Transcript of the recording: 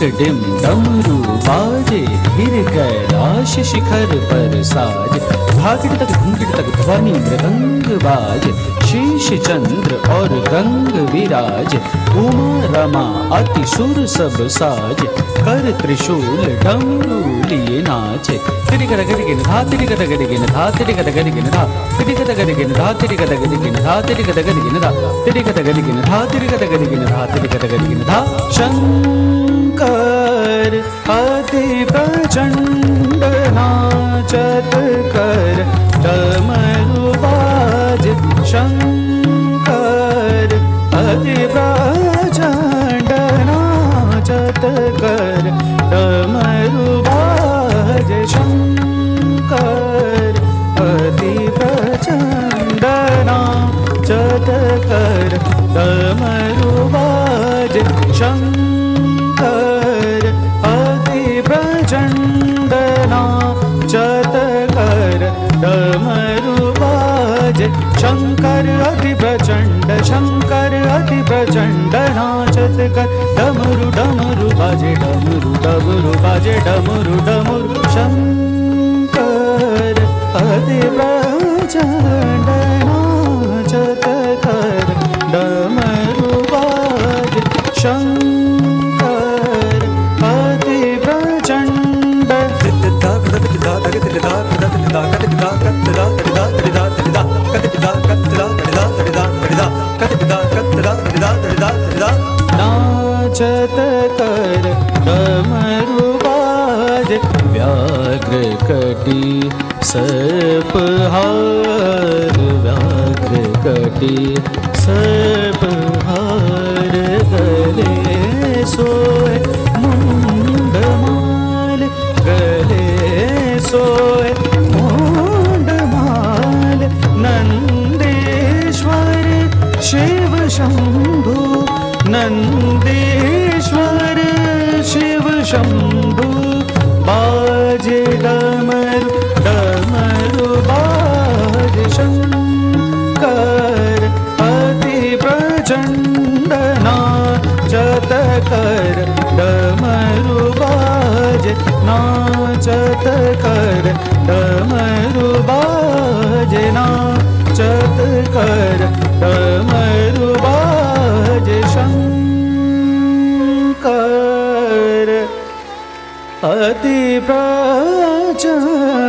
dim डमरू बाजे धीर कैलाश शिखर पर साज भागिड़ तक घुंघट तक ध्वनि मृदंग बाज शीश चंद्र और गंग विराज उमा रमा अति सुर सब साज कर त्रिशूल डमरू लिए नाचे तिरि कद गदिगिन धा तिरि कद गदिगिन धा तिरि कद गदिगिन धा तिरि कद गदिगिन धा तिरि कद गदिगिन धा तिरि कद गदिगिन धा तिरि कद गदिगिन धा तिरि कद गदिगिन धा तिरि कद गदिगिन धा शंकर अति प्रचंड नाचत कर डमरू बाज शंकर अति प्रचंड नाचत कर डमरू बाज शंकर अति प्रचंड नाचत कर डमरू बाज शंकर अति प्रचंड नाचत कर डमरू बाज शंकर अति प्रचंड शंकर अति प्रचंड नाचत कर डमरू डमरू बाजे डमरू डमरू बाजे डमरू डमरू शंकर अति प्रचंड नाचत कर डमरू बाजे शंकर अति प्रचंड नाचत कर डमरू बाज व्याघ्र कटी सर्पहार व्याघ्र कटी सर्पहार गले सोए मुंडमाल गले सोए मुंडमाल नंदेश्वर शिव शंभु नंदेश्वर शिव शंभु बाजे डमरू डमरू बाज शंकर अति प्रचंड नाचत कर डमरू बाज नाचत कर डमरू बाज नाचत कर डमरू बाज शंकर अति प्रचंड